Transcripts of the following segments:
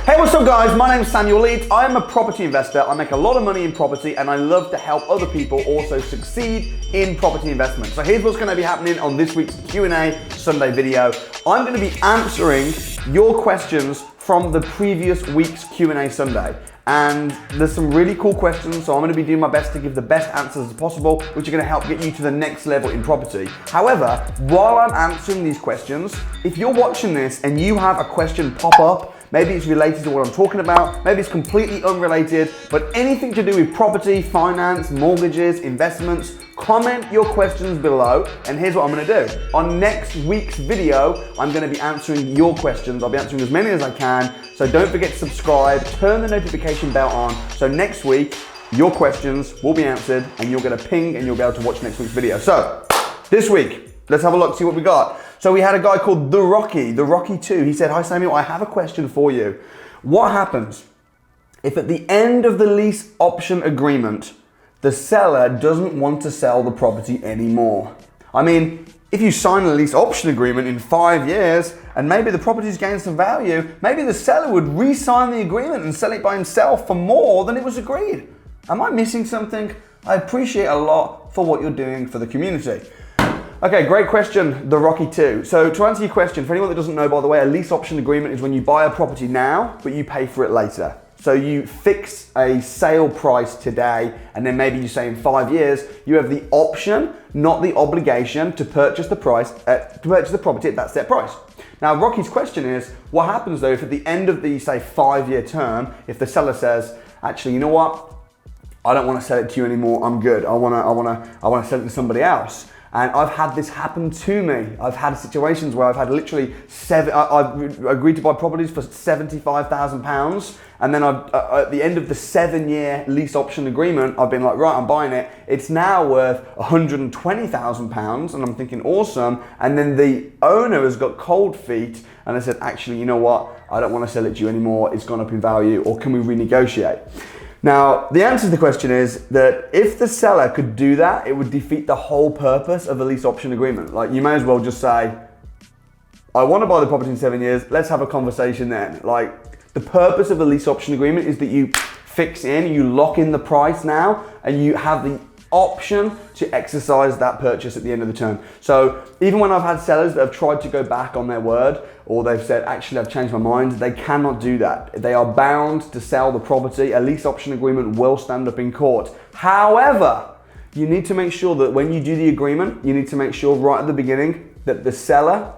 Hey, what's up guys? My name is Samuel Leeds. I am a property investor. I make a lot of money in property and I love to help other people also succeed in property investment. So here's what's going to be happening on this week's Q&A Sunday video. I'm going to be answering your questions from the previous week's Q&A Sunday. And there's some really cool questions, so I'm going to be doing my best to give the best answers as possible, which are going to help get you to the next level in property. However, while I'm answering these questions, if you're watching this and you have a question pop up, maybe it's related to what I'm talking about, maybe it's completely unrelated, but anything to do with property, finance, mortgages, investments, comment your questions below, and here's what I'm gonna do. On next week's video, I'm gonna be answering your questions. I'll be answering as many as I can, so don't forget to subscribe, turn the notification bell on, so next week, your questions will be answered, and you'll get a ping, and you'll be able to watch next week's video. So, this week, let's have a look, see what we got. So we had a guy called The Rocky 2. He said, "Hi Samuel, I have a question for you. What happens if at the end of the lease option agreement, the seller doesn't want to sell the property anymore? I mean, if you sign a lease option agreement in 5 years and maybe the property's gained some value, maybe the seller would re-sign the agreement and sell it by himself for more than it was agreed. Am I missing something? I appreciate a lot for what you're doing for the community." Okay, great question, The Rocky 2. So to answer your question, for anyone that doesn't know, by the way, a lease option agreement is when you buy a property now, but you pay for it later. So you fix a sale price today, and then maybe you say in 5 years, you have the option, not the obligation, to purchase the property at that set price. Now, Rocky's question is, what happens though if at the end of the, say, 5-year term, if the seller says, actually, you know what? I don't want to sell it to you anymore. I'm good. I want to sell it to somebody else. And I've had this happen to me. I've had situations where I've had literally I've agreed to buy properties for £75,000, and then at the end of the 7-year lease option agreement, I've been like, right, I'm buying it. It's now worth £120,000, and I'm thinking, awesome. And then the owner has got cold feet, and I said, actually, you know what? I don't want to sell it to you anymore. It's gone up in value, or can we renegotiate? Now, the answer to the question is that if the seller could do that, it would defeat the whole purpose of a lease option agreement. Like, you may as well just say, I want to buy the property in 7 years, let's have a conversation then. Like, the purpose of a lease option agreement is that you fix in, you lock in the price now, and you have the option to exercise that purchase at the end of the term. So even when I've had sellers that have tried to go back on their word, or they've said, actually, I've changed my mind, they cannot do that. They are bound to sell the property. A lease option agreement will stand up in court. However, you need to make sure that when you do the agreement, you need to make sure right at the beginning that the seller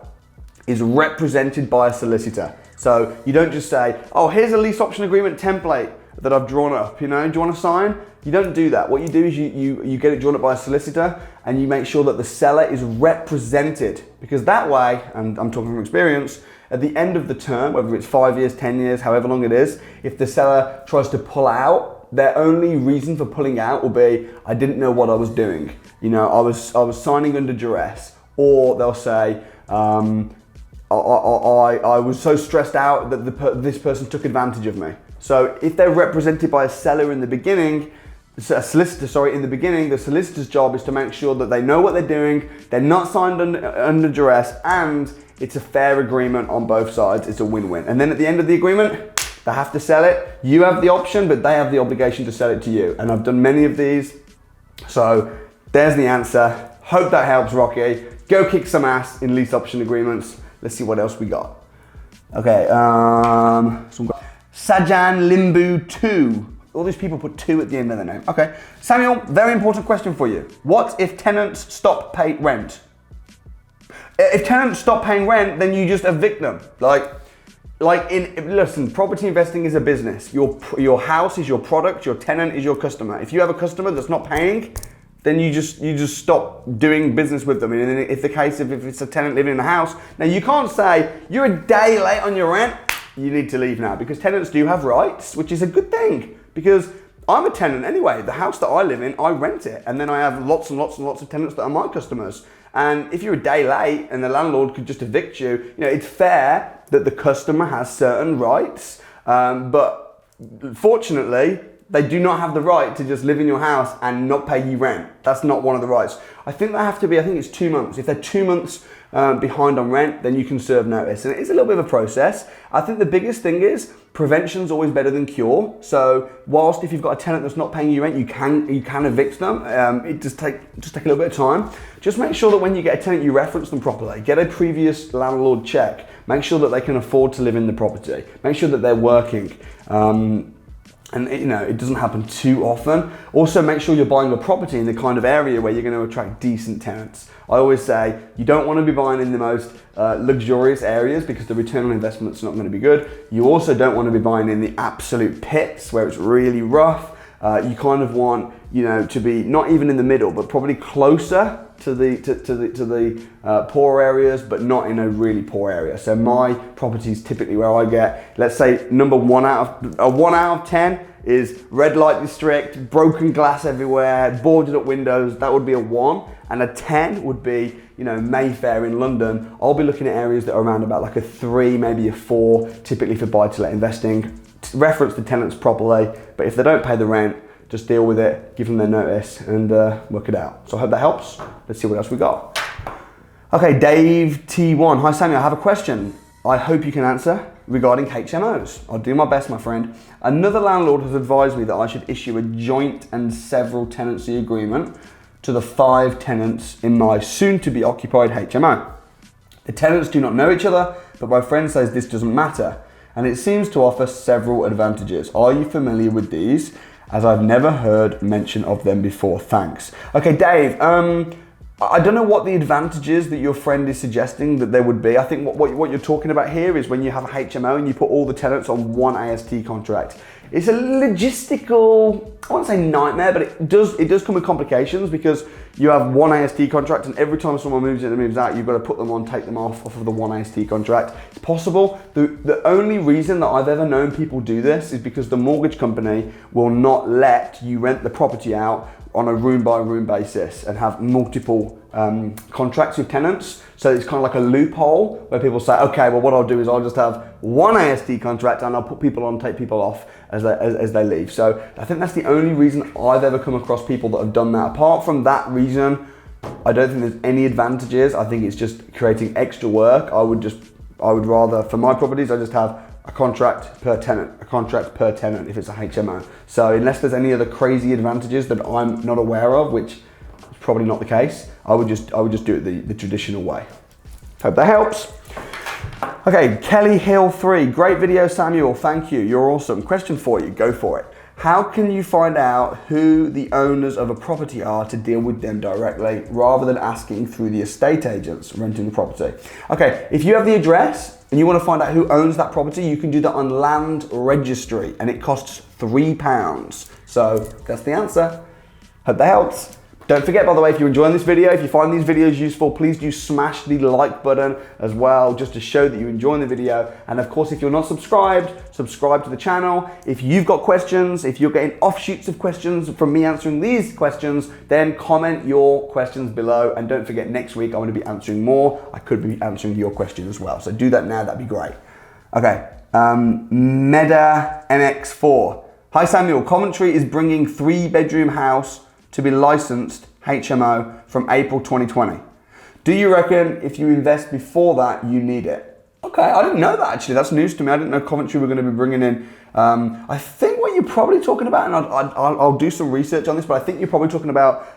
is represented by a solicitor. So you don't just say, oh, here's a lease option agreement template that I've drawn up, you know, do you want to sign? You don't do that. What you do is you get it drawn up by a solicitor, and you make sure that the seller is represented, because that way, and I'm talking from experience, at the end of the term, whether it's 5 years, 10 years, however long it is, if the seller tries to pull out, their only reason for pulling out will be, I didn't know what I was doing. You know, I was signing under duress, or they'll say, I was so stressed out that this person took advantage of me. So if they're represented by a seller in the beginning, a solicitor, in the beginning, the solicitor's job is to make sure that they know what they're doing, they're not signed under duress, and it's a fair agreement on both sides. It's a win-win. And then at the end of the agreement, they have to sell it. You have the option, but they have the obligation to sell it to you. And I've done many of these. So there's the answer. Hope that helps, Rocky. Go kick some ass in lease option agreements. Let's see what else we got. Okay, Sajan Limbu 2. All these people put 2 at the end of their name. Okay, Samuel, very important question for you. What if tenants stop paying rent? If tenants stop paying rent, then you just evict them. Listen, property investing is a business. Your house is your product, your tenant is your customer. If you have a customer that's not paying, then you just stop doing business with them. And if it's a tenant living in a house, now you can't say, you're a day late on your rent, you need to leave now, because tenants do have rights, which is a good thing, because I'm a tenant anyway. The house that I live in, I rent it, and then I have lots and lots and lots of tenants that are my customers. And if you're a day late and the landlord could just evict you, you know, it's fair that the customer has certain rights, but fortunately, they do not have the right to just live in your house and not pay you rent. That's not one of the rights. I think they have to be, I think it's 2 months. If they're 2 months behind on rent, then you can serve notice. And it is a little bit of a process. I think the biggest thing is prevention's always better than cure. So whilst if you've got a tenant that's not paying you rent, you can evict them. It just take a little bit of time. Just make sure that when you get a tenant, you reference them properly. Get a previous landlord check. Make sure that they can afford to live in the property. Make sure that they're working. And it doesn't happen too often. Also, make sure you're buying a property in the kind of area where you're going to attract decent tenants. I always say you don't want to be buying in the most luxurious areas because the return on investment's not going to be good. You also don't want to be buying in the absolute pits where it's really rough. You kind of want, to be not even in the middle, but probably closer to the poor areas, but not in a really poor area. So my properties typically where I get, let's say number 1 out of 10 is red light district, broken glass everywhere, boarded up windows. That would be a 1, and a 10 would be, Mayfair in London. I'll be looking at areas that are around about like a 3, maybe a 4, typically for buy-to-let investing. Reference the tenants properly, but if they don't pay the rent, just deal with it, give them their notice, and work it out. So I hope that helps. Let's see what else we got. Okay, Dave T1. Hi Samuel, I have a question I hope you can answer regarding HMOs. I'll do my best, my friend. Another landlord has advised me that I should issue a joint and several tenancy agreement to the 5 tenants in my soon-to-be occupied HMO. The tenants do not know each other, but my friend says this doesn't matter, and it seems to offer several advantages. Are you familiar with these? As I've never heard mention of them before. Thanks. Okay, Dave, I don't know what the advantages that your friend is suggesting that there would be. I think what you're talking about here is when you have a HMO and you put all the tenants on one AST contract. It's a logistical, I won't say nightmare, but it does come with complications because you have one AST contract and every time someone moves in and moves out, you've got to put them on, take them off of the one AST contract. It's possible. The only reason that I've ever known people do this is because the mortgage company will not let you rent the property out on a room by room basis and have multiple contracts with tenants. So it's kind of like a loophole where people say, okay, well what I'll do is I'll just have one AST contract and I'll put people on, take people off as they leave. So I think that's the only reason I've ever come across people that have done that. Apart from that reason, I don't think there's any advantages. I think it's just creating extra work. I would rather, for my properties, I just have a contract per tenant if it's a HMO. So unless there's any other crazy advantages that I'm not aware of, which is probably not the case, I would just do it the traditional way. Hope that helps. Okay, Kelly Hill 3, great video Samuel, thank you, you're awesome. Question for you, go for it. How can you find out who the owners of a property are to deal with them directly rather than asking through the estate agents renting the property? Okay, if you have the address and you want to find out who owns that property, you can do that on Land Registry and it costs £3. So that's the answer. Hope that helps. Don't forget, by the way, if you're enjoying this video, if you find these videos useful, please do smash the like button as well, just to show that you're enjoying the video. And of course, if you're not subscribed, subscribe to the channel. If you've got questions, if you're getting offshoots of questions from me answering these questions, then comment your questions below. And don't forget, next week, I'm going to be answering more. I could be answering your question as well. So do that now, that'd be great. Okay, Meda MX4. Hi Samuel, Coventry is bringing 3-bedroom house to be licensed HMO from April 2020. Do you reckon if you invest before that, you need it? Okay, I didn't know that actually. That's news to me. I didn't know Coventry were going to be bringing in. I think what you're probably talking about, and I'll do some research on this, but I think you're probably talking about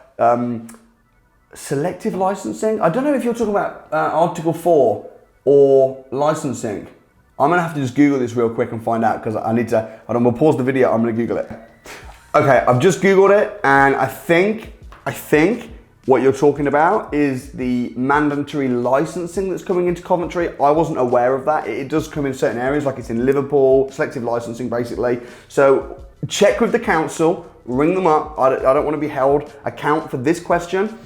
selective licensing. I don't know if you're talking about Article 4 or licensing. I'm gonna have to just Google this real quick and find out because I need to, we'll pause the video, I'm gonna Google it. Okay, I've just Googled it and I think what you're talking about is the mandatory licensing that's coming into Coventry. I wasn't aware of that. It does come in certain areas, like it's in Liverpool, selective licensing basically. So check with the council, ring them up. I don't want to be held account for this question,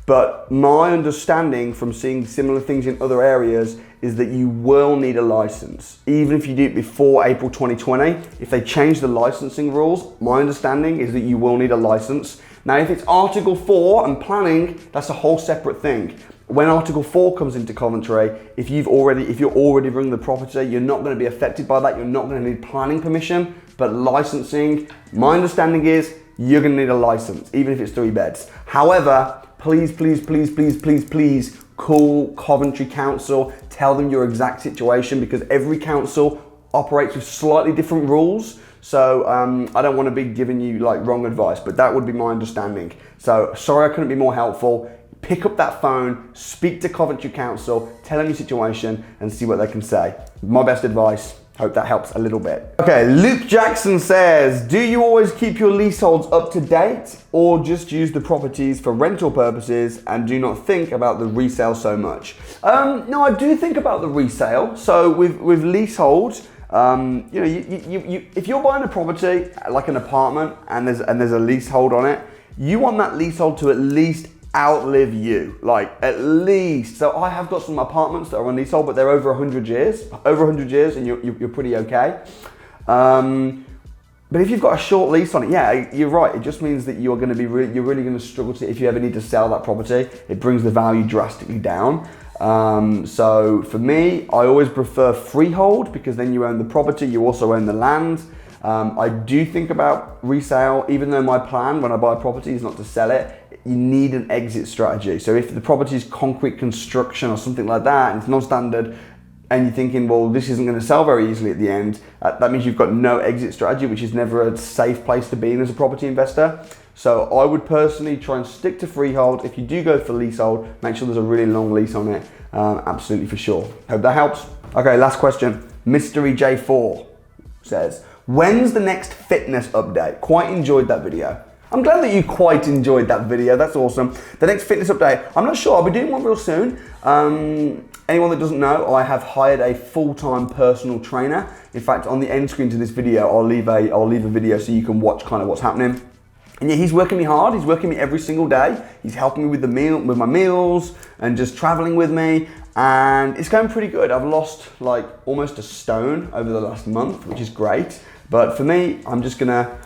but my understanding from seeing similar things in other areas is that you will need a license. Even if you do it before April 2020, if they change the licensing rules, my understanding is that you will need a license. Now, if it's Article 4 and planning, that's a whole separate thing. When Article 4 comes into Coventry, if you're already running the property, you're not going to be affected by that. You're not going to need planning permission, but licensing, my understanding is you're going to need a license, even if it's 3 beds. However, please call Coventry Council, tell them your exact situation, because every council operates with slightly different rules. So I don't want to be giving you like wrong advice, but that would be my understanding. So sorry I couldn't be more helpful. Pick up that phone, speak to Coventry Council, tell them your situation and see what they can say. My best advice. Hope that helps a little bit. Okay, Luke Jackson says, do you always keep your leaseholds up to date or just use the properties for rental purposes and do not think about the resale so much? No, I do think about the resale. So with leaseholds, you know, if you're buying a property like an apartment and there's a leasehold on it, you want that leasehold to at least outlive you, like at least. So I have got some apartments that are on leasehold, but they're over 100 years, and you're pretty okay. But if you've got a short lease on it, yeah, you're right. It just means that you're going to be you're really going to struggle to, if you ever need to sell that property, it brings the value drastically down. So for me, I always prefer freehold because then you own the property, you also own the land. I do think about resale, even though my plan when I buy a property is not to sell it. You need an exit strategy. So if the property is concrete construction or something like that, and it's non-standard, and you're thinking, well, this isn't going to sell very easily at the end, that means you've got no exit strategy, which is never a safe place to be in as a property investor. So I would personally try and stick to freehold. If you do go for leasehold, make sure there's a really long lease on it. Absolutely for sure. Hope that helps. Okay, last question. Mystery J4 says, when's the next fitness update? Quite enjoyed that video. I'm glad that you quite enjoyed that video. That's awesome. The next fitness update, I'm not sure. I'll be doing one real soon. Anyone that doesn't know, I have hired a full-time personal trainer. In fact, on the end screen to this video, I'll leave a video so you can watch kind of what's happening. And yeah, he's working me hard. He's working me every single day. He's helping me with with my meals and just traveling with me. And it's going pretty good. I've lost like almost a stone over the last month, which is great. But for me, I'm just gonna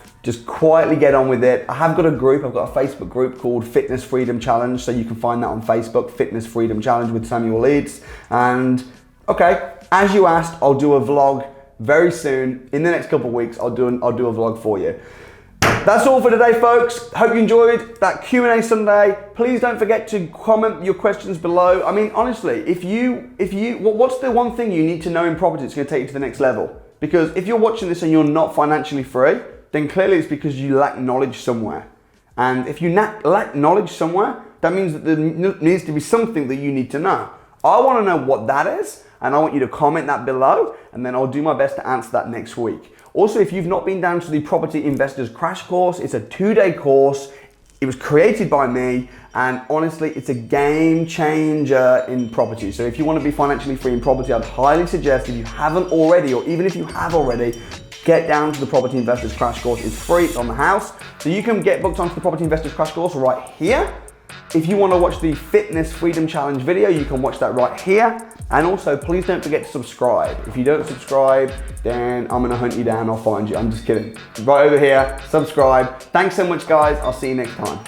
quietly get on with it. I have got a group, I've got a Facebook group called Fitness Freedom Challenge, so you can find that on Facebook, Fitness Freedom Challenge with Samuel Leeds. And okay, as you asked, I'll do a vlog very soon. In the next couple of weeks, I'll do a vlog for you. That's all for today, folks. Hope you enjoyed that Q&A Sunday. Please don't forget to comment your questions below. I mean, honestly, what's the one thing you need to know in property that's gonna take you to the next level? Because if you're watching this and you're not financially free, then clearly it's because you lack knowledge somewhere. And if you lack knowledge somewhere, that means that there needs to be something that you need to know. I want to know what that is, and I want you to comment that below, and then I'll do my best to answer that next week. Also, if you've not been down to the Property Investors Crash Course, it's a 2-day course. It was created by me, and honestly, it's a game changer in property. So if you want to be financially free in property, I'd highly suggest, if you haven't already, or even if you have already, get down to the Property Investors Crash Course. It's free, it's on the house. So you can get booked onto the Property Investors Crash Course right here. If you want to watch the Fitness Freedom Challenge video, you can watch that right here. And also, please don't forget to subscribe. If you don't subscribe, then I'm gonna hunt you down, I'll find you. I'm just kidding. Right over here, subscribe. Thanks so much, guys. I'll see you next time.